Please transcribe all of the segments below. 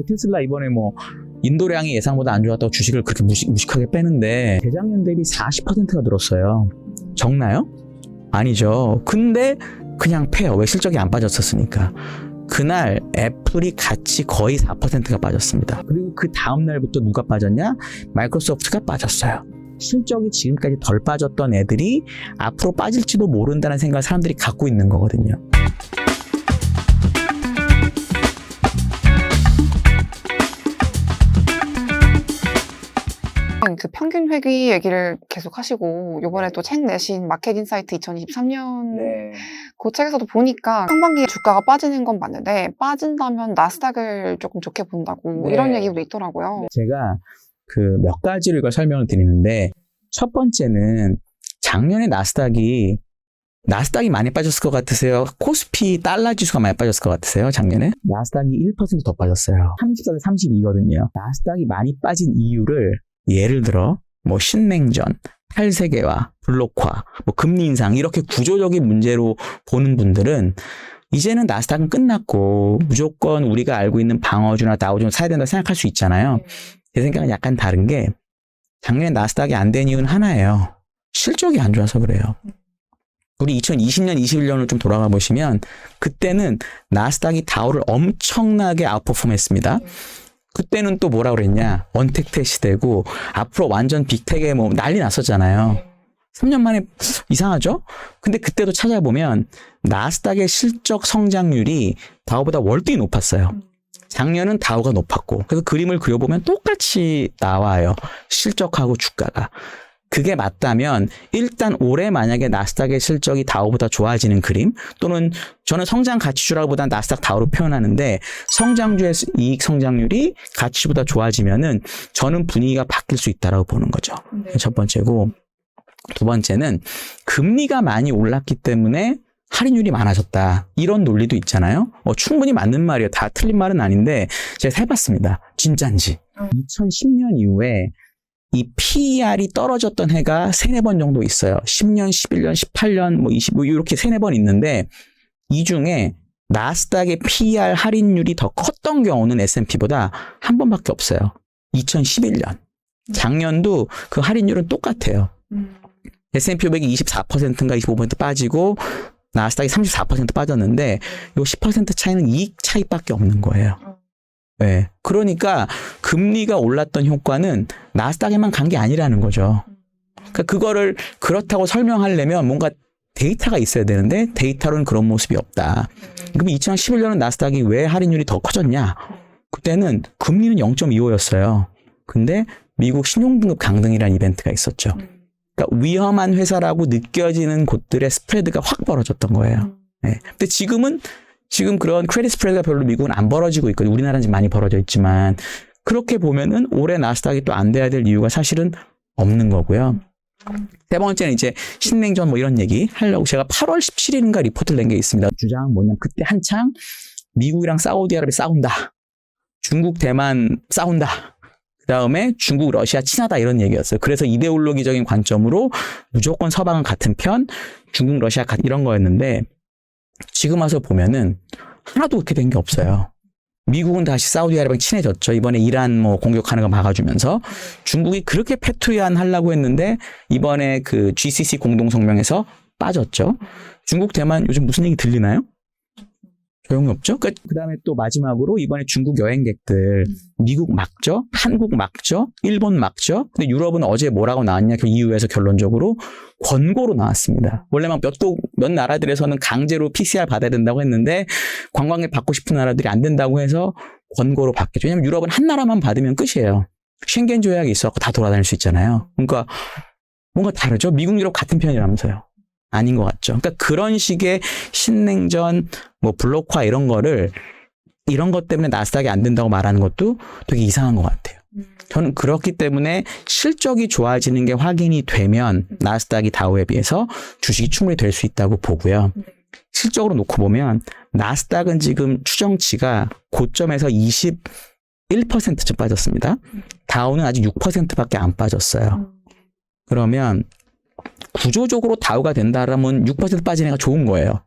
테슬라 이번에 뭐 인도량이 예상보다 안 좋았다고 주식을 그렇게 무식하게 빼는데 재작년 대비 40%가 늘었어요. 적나요? 아니죠. 근데 그냥 패요. 왜? 실적이 안 빠졌었으니까. 그날 애플이 같이 거의 4%가 빠졌습니다. 그리고 그 다음 날부터 누가 빠졌냐? 마이크로소프트가 빠졌어요. 실적이 지금까지 덜 빠졌던 애들이 앞으로 빠질지도 모른다는 생각을 사람들이 갖고 있는 거거든요. 그 평균 회귀 얘기를 계속 하시고 요번에 또 책 내신 마켓인사이트 2023년 네. 그 책에서도 보니까 상반기에 주가가 빠지는 건 맞는데 빠진다면 나스닥을 조금 좋게 본다고 네. 이런 얘기도 있더라고요. 제가 그 몇 가지를 이걸 설명을 드리는데 첫 번째는 작년에 나스닥이 많이 빠졌을 것 같으세요? 코스피 달러 지수가 많이 빠졌을 것 같으세요? 작년에? 나스닥이 1% 더 빠졌어요. 34대 32거든요. 나스닥이 많이 빠진 이유를 예를 들어 뭐 신냉전, 탈세계화, 블록화, 뭐 금리 인상 이렇게 구조적인 문제로 보는 분들은 이제는 나스닥은 끝났고 무조건 우리가 알고 있는 방어주나 다우존 사야 된다 생각할 수 있잖아요. 제 생각은 약간 다른 게 작년에 나스닥이 안 된 이유는 하나예요. 실적이 안 좋아서 그래요. 우리 2020년, 21년을 좀 돌아가 보시면 그때는 나스닥이 다우를 엄청나게 아웃퍼폼 했습니다. 그때는 또 뭐라 그랬냐? 언택트 시대고 앞으로 완전 빅텍에 뭐 난리 났었잖아요. 3년 만에 이상하죠? 근데 그때도 찾아보면 나스닥의 실적 성장률이 다우보다 월등히 높았어요. 작년은 다우가 높았고 그래서 그림을 그려보면 똑같이 나와요. 실적하고 주가가. 그게 맞다면 일단 올해 만약에 나스닥의 실적이 다우보다 좋아지는 그림 또는 저는 성장 가치주라기보다는 나스닥 다우로 표현하는데 성장주의 이익 성장률이 가치주보다 좋아지면은 저는 분위기가 바뀔 수 있다라고 보는 거죠. 네. 첫 번째고 두 번째는 금리가 많이 올랐기 때문에 할인율이 많아졌다. 이런 논리도 있잖아요. 충분히 맞는 말이에요. 다 틀린 말은 아닌데 제가 해봤습니다. 진짠지. 2010년 이후에 이 PER이 떨어졌던 해가 3-4번 정도 있어요. 10년, 11년, 18년, 뭐 20, 이렇게 3-4번 있는데 이 중에 나스닥의 PER 할인율이 더 컸던 경우는 S&P보다 한 번밖에 없어요. 2011년. 작년도 그 할인율은 똑같아요. S&P 500이 24%인가 25% 빠지고 나스닥이 34% 빠졌는데 이 10% 차이는 이익 차이밖에 없는 거예요. 네. 그러니까 금리가 올랐던 효과는 나스닥에만 간 게 아니라는 거죠. 그러니까 그거를 그렇다고 설명하려면 뭔가 데이터가 있어야 되는데 데이터로는 그런 모습이 없다. 그럼 2011년은 나스닥이 왜 할인율이 더 커졌냐? 그때는 금리는 0.25였어요. 근데 미국 신용등급 강등이라는 이벤트가 있었죠. 그러니까 위험한 회사라고 느껴지는 곳들의 스프레드가 확 벌어졌던 거예요. 네. 근데 지금 그런 크레딧 스프레드가 별로 미국은 안 벌어지고 있거든요. 우리나라는 지금 많이 벌어져 있지만 그렇게 보면은 올해 나스닥이 또 안 돼야 될 이유가 사실은 없는 거고요. 세 번째는 이제 신냉전 뭐 이런 얘기 하려고 제가 8월 17일인가 리포트를 낸 게 있습니다. 주장은 뭐냐면 그때 한창 미국이랑 사우디아라비아 싸운다. 중국, 대만 싸운다. 그 다음에 중국, 러시아 친하다 이런 얘기였어요. 그래서 이데올로기적인 관점으로 무조건 서방은 같은 편, 중국, 러시아 이런 거였는데 지금 와서 보면은 하나도 그렇게 된 게 없어요. 미국은 다시 사우디아라비아랑 친해졌죠. 이번에 이란 뭐 공격하는 거 막아주면서 중국이 그렇게 패투위안 하려고 했는데 이번에 그 GCC 공동성명에서 빠졌죠. 중국, 대만 요즘 무슨 얘기 들리나요? 조용히 없죠? 그 다음에 또 마지막으로 이번에 중국 여행객들 미국 막죠? 한국 막죠? 일본 막죠? 근데 유럽은 어제 뭐라고 나왔냐? 그 EU에서 결론적으로 권고로 나왔습니다. 원래 막 몇 나라들에서는 강제로 PCR 받아야 된다고 했는데 관광객 받고 싶은 나라들이 안 된다고 해서 권고로 바뀌었죠. 왜냐면 유럽은 한 나라만 받으면 끝이에요. 쉥겐 조약이 있어서 다 돌아다닐 수 있잖아요. 그러니까 뭔가 다르죠? 미국, 유럽 같은 편이라면서요. 아닌 것 같죠. 그러니까 그런 식의 신냉전, 뭐 블록화 이런 것 때문에 나스닥이 안 된다고 말하는 것도 되게 이상한 것 같아요. 저는 그렇기 때문에 실적이 좋아지는 게 확인이 되면 나스닥이 다우에 비해서 주식이 충분히 될 수 있다고 보고요. 실적으로 놓고 보면 나스닥은 지금 추정치가 고점에서 21%쯤 빠졌습니다. 다우는 아직 6%밖에 안 빠졌어요. 그러면 구조적으로 다우가 된다라면 6% 빠진 애가 좋은 거예요.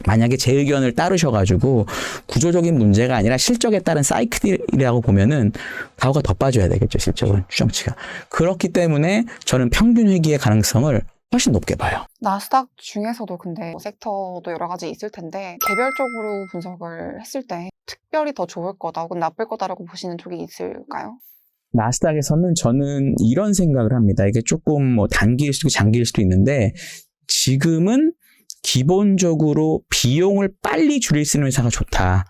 만약에 제 의견을 따르셔가지고 구조적인 문제가 아니라 실적에 따른 사이클이라고 보면은 다우가 더 빠져야 되겠죠, 실적은, 추정치가. 그렇기 때문에 저는 평균 회귀의 가능성을 훨씬 높게 봐요. 나스닥 중에서도 근데 뭐 섹터도 여러 가지 있을 텐데 개별적으로 분석을 했을 때 특별히 더 좋을 거다 혹은 나쁠 거다라고 보시는 쪽이 있을까요? 나스닥에서는 저는 이런 생각을 합니다. 이게 조금 뭐 단기일 수도 있고 장기일 수도 있는데 지금은 기본적으로 비용을 빨리 줄일 수 있는 회사가 좋다.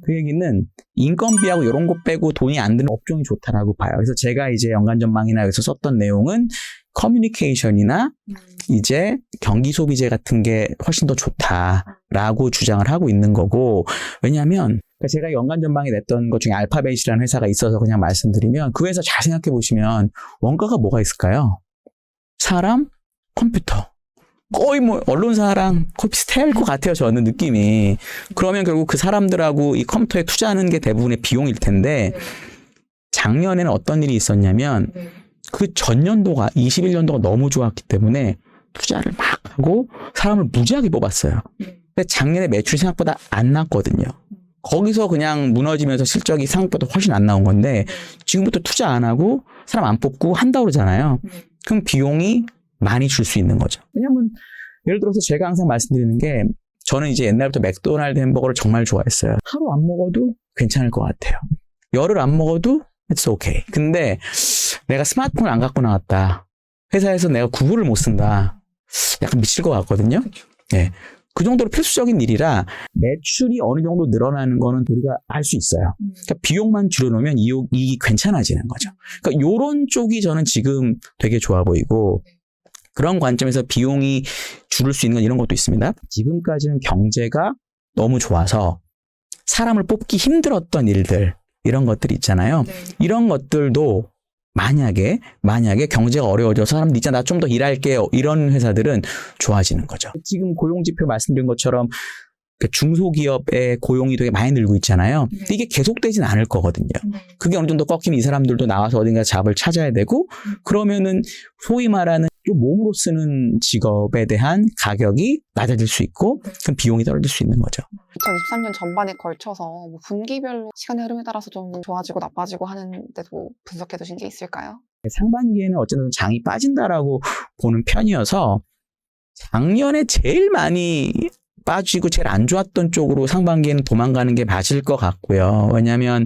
그 얘기는 인건비하고 이런 거 빼고 돈이 안 드는 업종이 좋다라고 봐요. 그래서 제가 이제 연간 전망이나 여기서 썼던 내용은 커뮤니케이션이나 이제 경기 소비재 같은 게 훨씬 더 좋다라고 주장을 하고 있는 거고, 왜냐하면 제가 연간 전망에 냈던 것 중에 알파벳이라는 회사가 있어서 그냥 말씀드리면 그 회사 잘 생각해 보시면 원가가 뭐가 있을까요? 사람, 컴퓨터. 거의 뭐 언론사랑 거의 비슷할 것 같아요, 저는 느낌이. 그러면 결국 그 사람들하고 이 컴퓨터에 투자하는 게 대부분의 비용일 텐데 작년에는 어떤 일이 있었냐면 그 전년도가 21년도가 너무 좋았기 때문에 투자를 막 하고 사람을 무지하게 뽑았어요. 근데 작년에 매출이 생각보다 안 났거든요. 거기서 그냥 무너지면서 실적이 생각보다 훨씬 안 나온 건데 지금부터 투자 안 하고 사람 안 뽑고 한다고 그러잖아요. 그럼 비용이 많이 줄 수 있는 거죠. 왜냐면 예를 들어서 제가 항상 말씀드리는 게 저는 이제 옛날부터 맥도날드 햄버거를 정말 좋아했어요. 하루 안 먹어도 괜찮을 것 같아요. 열흘 안 먹어도 it's okay. 근데 내가 스마트폰을 안 갖고 나왔다. 회사에서 내가 구글을 못 쓴다. 약간 미칠 것 같거든요. 예. 그 정도로 필수적인 일이라 매출이 어느 정도 늘어나는 거는 우리가 알 수 있어요. 그러니까 비용만 줄여놓으면 이익이 괜찮아지는 거죠. 그러니까 요런 쪽이 저는 지금 되게 좋아 보이고 그런 관점에서 비용이 줄을 수 있는 건 이런 것도 있습니다. 지금까지는 경제가 너무 좋아서 사람을 뽑기 힘들었던 일들, 이런 것들이 있잖아요. 이런 것들도 만약에 경제가 어려워져서 사람들 있잖아, 나 좀 더 일할게요, 이런 회사들은 좋아지는 거죠. 지금 고용지표 말씀드린 것처럼 중소기업의 고용이 되게 많이 늘고 있잖아요. 근데 이게 계속되진 않을 거거든요. 그게 어느 정도 꺾이면 이 사람들도 나와서 어딘가 잡을 찾아야 되고, 그러면은 소위 말하는 좀 몸으로 쓰는 직업에 대한 가격이 낮아질 수 있고, 그럼 비용이 떨어질 수 있는 거죠. 2023년 전반에 걸쳐서 뭐 분기별로 시간의 흐름에 따라서 좀 좋아지고 나빠지고 하는데도 분석해 두신 게 있을까요? 상반기에는 어쨌든 장이 빠진다라고 보는 편이어서 작년에 제일 많이 빠지고 제일 안 좋았던 쪽으로 상반기에는 도망가는 게 맞을 것 같고요. 왜냐하면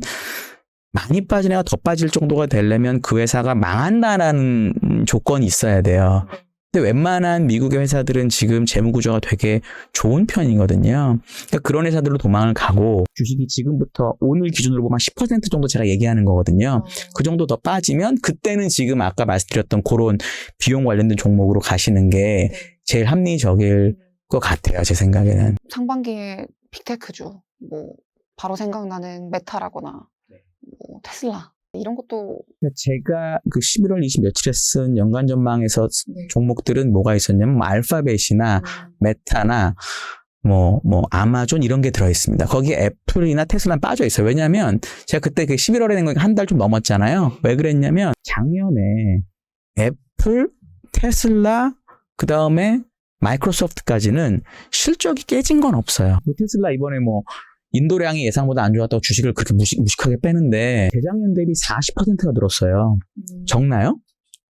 많이 빠진 애가 더 빠질 정도가 되려면 그 회사가 망한다라는 조건이 있어야 돼요. 근데 웬만한 미국의 회사들은 지금 재무구조가 되게 좋은 편이거든요. 그러니까 그런 회사들로 도망을 가고, 주식이 지금부터 오늘 기준으로 보면 10% 정도 제가 얘기하는 거거든요. 그 정도 더 빠지면 그때는 지금 아까 말씀드렸던 그런 비용 관련된 종목으로 가시는 게 제일 합리적일 것 같아요, 제 생각에는. 상반기에 빅테크주, 뭐 바로 생각나는 메타라거나 뭐 테슬라 이런 것도. 제가 그 11월 20 며칠에 쓴 연간 전망에서 종목들은 뭐가 있었냐면 뭐 알파벳이나 메타나 뭐 아마존 이런 게 들어있습니다. 거기에 애플이나 테슬라는 빠져 있어요. 왜냐하면 제가 그때 그 11월에 낸 거 한 달 좀 넘었잖아요. 왜 그랬냐면 작년에 애플, 테슬라, 그 다음에 마이크로소프트까지는 실적이 깨진 건 없어요. 테슬라 이번에 뭐 인도량이 예상보다 안 좋았다고 주식을 그렇게 무식하게 빼는데 재작년 대비 40%가 늘었어요. 적나요?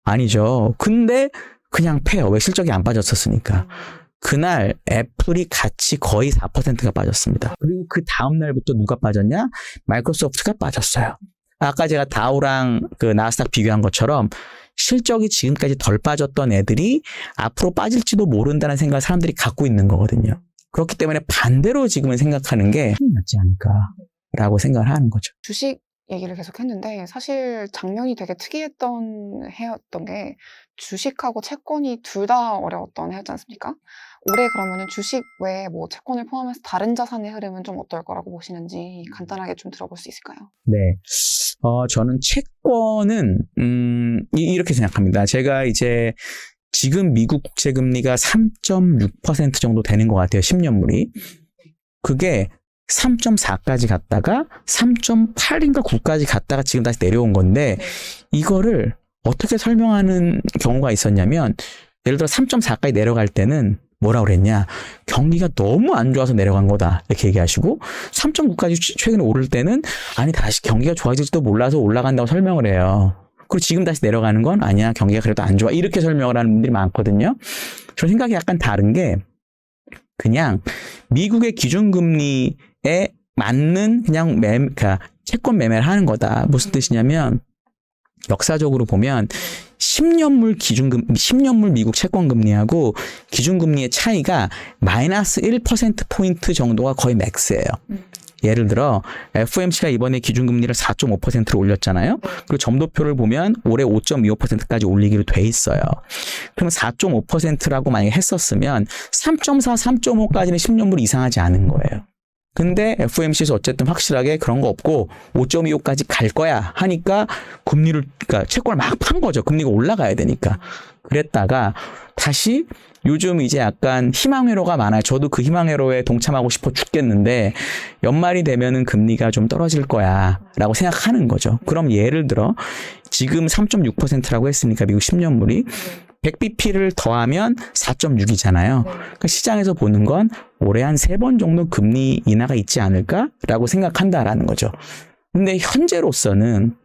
아니죠. 근데 그냥 패요. 왜? 실적이 안 빠졌었으니까. 그날 애플이 같이 거의 4%가 빠졌습니다. 그리고 그 다음 날부터 누가 빠졌냐? 마이크로소프트가 빠졌어요. 아까 제가 다우랑 그 나스닥 비교한 것처럼 실적이 지금까지 덜 빠졌던 애들이 앞으로 빠질지도 모른다는 생각을 사람들이 갖고 있는 거거든요. 그렇기 때문에 반대로 지금은 생각하는 게 낫지 않을까라고 생각을 하는 거죠. 주식 얘기를 계속 했는데 사실 작년이 되게 특이했던 해였던 게 주식하고 채권이 둘 다 어려웠던 해였지 않습니까? 올해 그러면은 주식 외에 뭐 채권을 포함해서 다른 자산의 흐름은 좀 어떨 거라고 보시는지 간단하게 좀 들어볼 수 있을까요? 네. 저는 채권은 이렇게 생각합니다. 제가 이제 지금 미국 국채 금리가 3.6% 정도 되는 것 같아요. 10년물이. 그게 3.4까지 갔다가 3.8인가 9까지 갔다가 지금 다시 내려온 건데, 이거를 어떻게 설명하는 경우가 있었냐면, 예를 들어 3.4까지 내려갈 때는 뭐라고 그랬냐? 경기가 너무 안 좋아서 내려간 거다. 이렇게 얘기하시고 3.9까지 최근에 오를 때는 아니 다시 경기가 좋아질지도 몰라서 올라간다고 설명을 해요. 그리고 지금 다시 내려가는 건 아니야. 경기가 그래도 안 좋아. 이렇게 설명을 하는 분들이 많거든요. 저 생각이 약간 다른 게 그냥 미국의 기준금리에 맞는 그냥 그러니까 채권 매매를 하는 거다. 무슨 뜻이냐면 역사적으로 보면 10년물 미국 채권 금리하고 기준금리의 차이가 마이너스 1%포인트 정도가 거의 맥스예요. 예를 들어 FOMC가 이번에 기준금리를 4.5%로 올렸잖아요. 그리고 점도표를 보면 올해 5.25%까지 올리기로 돼 있어요. 그러면 4.5%라고 만약에 했었으면 3.4, 3.5까지는 10년물이 이상하지 않은 거예요. 근데 FOMC에서 어쨌든 확실하게 그런 거 없고 5.25까지 갈 거야 하니까 그러니까 채권을 막 판 거죠. 금리가 올라가야 되니까. 그랬다가 다시 요즘 이제 약간 희망회로가 많아요. 저도 그 희망회로에 동참하고 싶어 죽겠는데 연말이 되면은 금리가 좀 떨어질 거야 라고 생각하는 거죠. 그럼 예를 들어 지금 3.6%라고 했으니까 미국 10년물이 100bp를 더하면 4.6이잖아요. 그러니까 시장에서 보는 건 올해 한 3번 정도 금리 인하가 있지 않을까라고 생각한다라는 거죠. 근데 현재로서는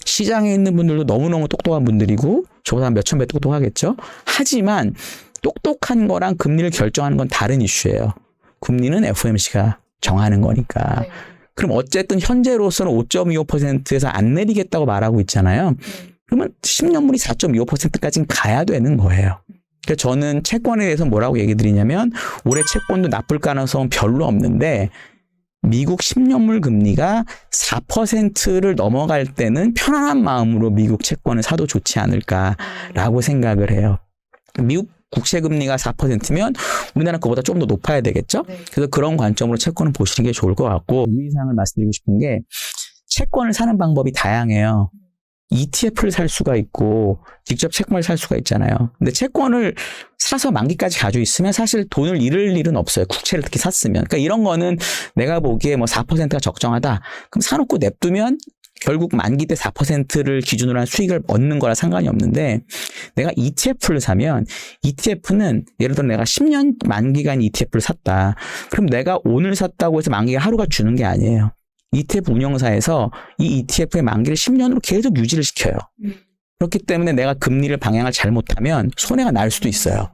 시장에 있는 분들도 너무너무 똑똑한 분들이고 저보다 몇천 배 똑똑하겠죠. 하지만 똑똑한 거랑 금리를 결정하는 건 다른 이슈예요. 금리는 FOMC가 정하는 거니까. 그럼 어쨌든 현재로서는 5.25%에서 안 내리겠다고 말하고 있잖아요. 그러면 10년물이 4.25%까지는 가야 되는 거예요. 그래서 저는 채권에 대해서 뭐라고 얘기 드리냐면 올해 채권도 나쁠 가능성은 별로 없는데 미국 10년물 금리가 4%를 넘어갈 때는 편안한 마음으로 미국 채권을 사도 좋지 않을까라고 생각을 해요. 미국 국채 금리가 4%면 우리나라 그보다 좀 더 높아야 되겠죠? 그래서 그런 관점으로 채권을 보시는 게 좋을 것 같고 유의사항을 말씀드리고 싶은 게 채권을 사는 방법이 다양해요. ETF를 살 수가 있고 직접 채권을 살 수가 있잖아요. 근데 채권을 사서 만기까지 가지고 있으면 사실 돈을 잃을 일은 없어요. 국채를 특히 샀으면. 그러니까 이런 거는 내가 보기에 뭐 4%가 적정하다. 그럼 사놓고 냅두면 결국 만기 때 4%를 기준으로 한 수익을 얻는 거라 상관이 없는데 내가 ETF를 사면 ETF는 예를 들어 내가 10년 만기간 ETF를 샀다. 그럼 내가 오늘 샀다고 해서 만기가 하루가 주는 게 아니에요. ETF 운영사에서 이 ETF의 만기를 10년으로 계속 유지를 시켜요. 그렇기 때문에 내가 금리를 방향을 잘못하면 손해가 날 수도 있어요.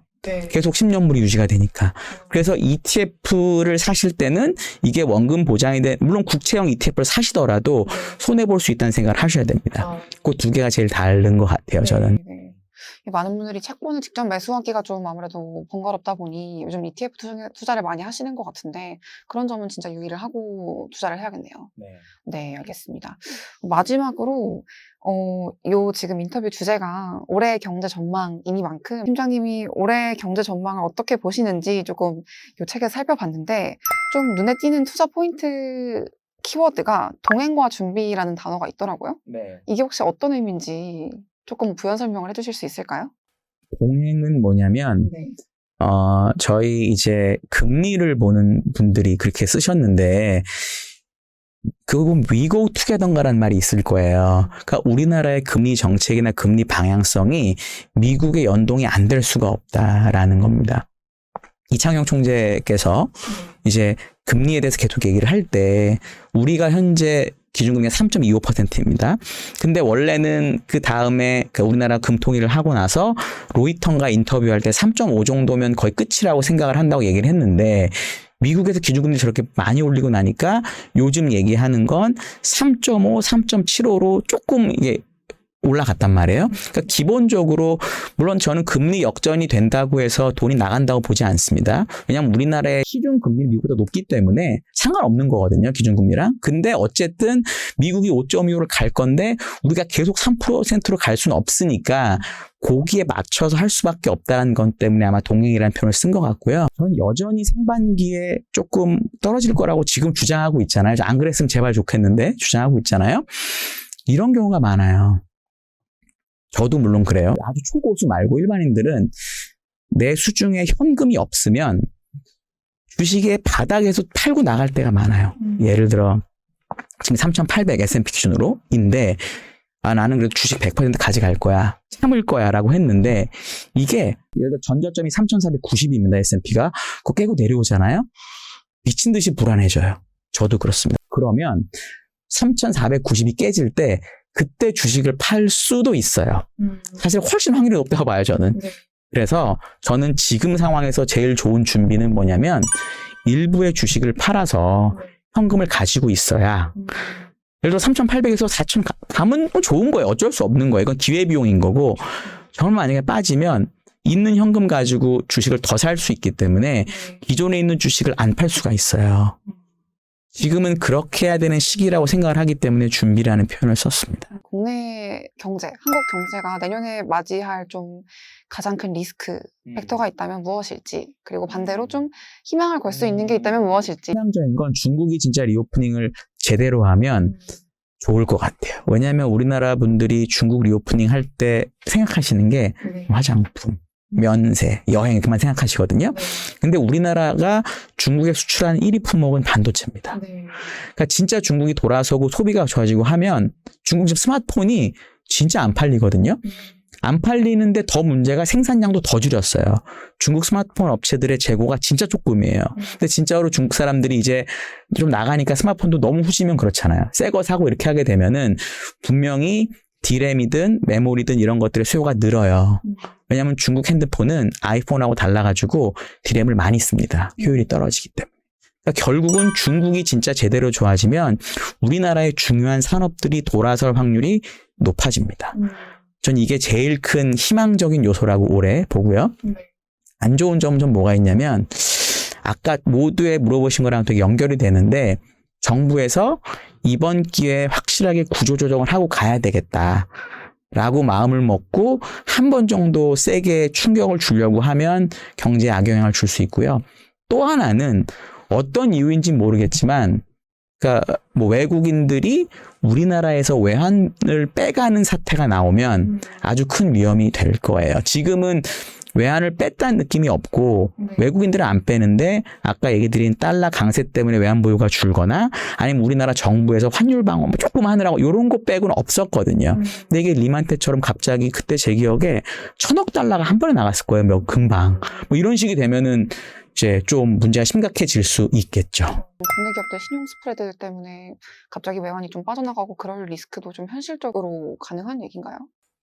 계속 10년물이 유지가 되니까. 그래서 ETF를 사실 때는 이게 원금 보장이 물론 국채형 ETF를 사시더라도 손해볼 수 있다는 생각을 하셔야 됩니다. 그 두 개가 제일 다른 것 같아요, 저는. 많은 분들이 채권을 직접 매수하기가 좀 아무래도 번거롭다 보니 요즘 ETF 투자를 많이 하시는 것 같은데 그런 점은 진짜 유의를 하고 투자를 해야겠네요. 네, 알겠습니다. 마지막으로 요 지금 인터뷰 주제가 올해 경제 전망이니만큼 팀장님이 올해 경제 전망을 어떻게 보시는지 조금 요 책에서 살펴봤는데 좀 눈에 띄는 투자 포인트 키워드가 동행과 준비라는 단어가 있더라고요. 이게 혹시 어떤 의미인지 조금 부연 설명을 해주실 수 있을까요? 동행은 뭐냐면 저희 이제 금리를 보는 분들이 그렇게 쓰셨는데 그거 보면 We go together라는 말이 있을 거예요. 그러니까 우리나라의 금리 정책이나 금리 방향성이 미국의 연동이 안 될 수가 없다라는 겁니다. 이창용 총재께서 이제 금리에 대해서 계속 얘기를 할 때 우리가 현재 기준금리가 3.25%입니다. 근데 원래는 그 다음에 우리나라 금통위를 하고 나서 로이턴과 인터뷰할 때 3.5 정도면 거의 끝이라고 생각을 한다고 얘기를 했는데 미국에서 기준금리 저렇게 많이 올리고 나니까 요즘 얘기하는 건 3.5, 3.75로 조금 이게 올라갔단 말이에요. 그러니까 기본적으로 물론 저는 금리 역전이 된다고 해서 돈이 나간다고 보지 않습니다. 왜냐하면 우리나라의 시중금리는 미국보다 높기 때문에 상관없는 거거든요. 기준금리랑. 근데 어쨌든 미국이 5.25를 갈 건데 우리가 계속 3%로 갈 수는 없으니까 거기에 맞춰서 할 수밖에 없다는 것 때문에 아마 동행이라는 표현을 쓴 것 같고요. 저는 여전히 상반기에 조금 떨어질 거라고 지금 주장하고 있잖아요. 안 그랬으면 제발 좋겠는데 주장하고 있잖아요. 이런 경우가 많아요. 저도 물론 그래요. 아주 초고수 말고 일반인들은 내 수중에 현금이 없으면 주식의 바닥에서 팔고 나갈 때가 많아요. 예를 들어 지금 3,800 S&P 기준으로인데 나는 그래도 주식 100% 가져갈 거야. 참을 거야. 라고 했는데, 이게, 예를 들어 전저점이 3,490입니다. S&P가. 그거 깨고 내려오잖아요? 미친 듯이 불안해져요. 저도 그렇습니다. 그러면 3,490이 깨질 때, 그때 주식을 팔 수도 있어요. 사실 훨씬 확률이 높다고 봐요, 저는. 네. 그래서 저는 지금 상황에서 제일 좋은 준비는 뭐냐면, 일부의 주식을 팔아서 현금을 가지고 있어야, 예를 들어 3,800에서 4,000 가면 좋은 거예요. 어쩔 수 없는 거예요. 이건 기회비용인 거고, 정말 만약에 빠지면 있는 현금 가지고 주식을 더 살 수 있기 때문에 기존에 있는 주식을 안 팔 수가 있어요. 지금은 그렇게 해야 되는 시기라고 생각을 하기 때문에 준비라는 표현을 썼습니다. 국내 경제, 한국 경제가 내년에 맞이할 좀 가장 큰 리스크 팩터가 있다면 무엇일지, 그리고 반대로 좀 희망을 걸 수 있는 게 있다면 무엇일지. 희망적인 건 중국이 진짜 리오프닝을 제대로 하면 좋을 것 같아요. 왜냐하면 우리나라 분들이 중국 리오프닝 할 때 생각하시는 게 화장품, 면세, 여행 그만 생각하시거든요. 근데 우리나라가 중국에 수출하는 1위 품목은 반도체입니다. 그러니까 진짜 중국이 돌아서고 소비가 좋아지고 하면 중국 집 스마트폰이 진짜 안 팔리거든요. 안 팔리는데 더 문제가 생산량도 더 줄였어요. 중국 스마트폰 업체들의 재고가 진짜 조금이에요. 근데 진짜로 중국 사람들이 이제 좀 나가니까 스마트폰도 너무 후지면 그렇잖아요. 새 거 사고 이렇게 하게 되면은 분명히 디램이든 메모리든 이런 것들의 수요가 늘어요. 왜냐하면 중국 핸드폰은 아이폰하고 달라가지고 디램을 많이 씁니다. 효율이 떨어지기 때문에. 그러니까 결국은 중국이 진짜 제대로 좋아지면 우리나라의 중요한 산업들이 돌아설 확률이 높아집니다. 전 이게 제일 큰 희망적인 요소라고 올해 보고요. 안 좋은 점은 좀 뭐가 있냐면 아까 모두에 물어보신 거랑 되게 연결이 되는데 정부에서 이번 기회에 확실하게 구조조정을 하고 가야 되겠다라고 마음을 먹고 한 번 정도 세게 충격을 주려고 하면 경제에 악영향을 줄 수 있고요. 또 하나는 어떤 이유인지 모르겠지만 그러니까 뭐 외국인들이 우리나라에서 외환을 빼가는 사태가 나오면 아주 큰 위험이 될 거예요. 지금은 외환을 뺐다는 느낌이 없고 외국인들은 안 빼는데 아까 얘기 드린 달러 강세 때문에 외환 보유가 줄거나 아니면 우리나라 정부에서 환율 방어 조금 하느라고 이런 거 빼고는 없었거든요. 근데 이게 리만 때처럼 갑자기 그때 제 기억에 1,000억 달러가 한 번에 나갔을 거예요. 금방. 뭐 이런 식이 되면은 이제 좀 문제가 심각해질 수 있겠죠. 국내 기업들 신용 스프레드 때문에 갑자기 외환이 좀 빠져나가고 그럴 리스크도 좀 현실적으로 가능한 얘기인가요?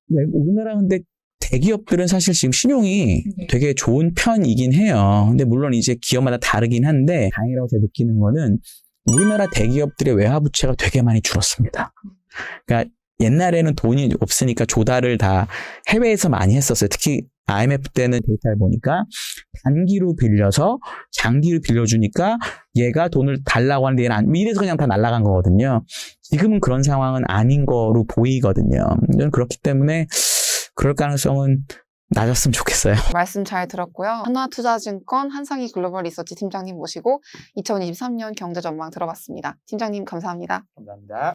네, 우리나라 근데 대기업들은 사실 지금 신용이 되게 좋은 편이긴 해요. 근데 물론 이제 기업마다 다르긴 한데 다행이라고 제가 느끼는 거는 우리나라 대기업들의 외화 부채가 되게 많이 줄었습니다. 그러니까 옛날에는 돈이 없으니까 조달을 다 해외에서 많이 했었어요. 특히 IMF 때는 데이터를 보니까 단기로 빌려서 장기로 빌려주니까 얘가 돈을 달라고 하는데 얘는 안, 이래서 그냥 다 날아간 거거든요. 지금은 그런 상황은 아닌 거로 보이거든요. 저는 그렇기 때문에 그럴 가능성은 낮았으면 좋겠어요. 말씀 잘 들었고요. 하나투자증권 한상희 글로벌 리서치 팀장님 모시고 2023년 경제 전망 들어봤습니다. 팀장님 감사합니다. 감사합니다.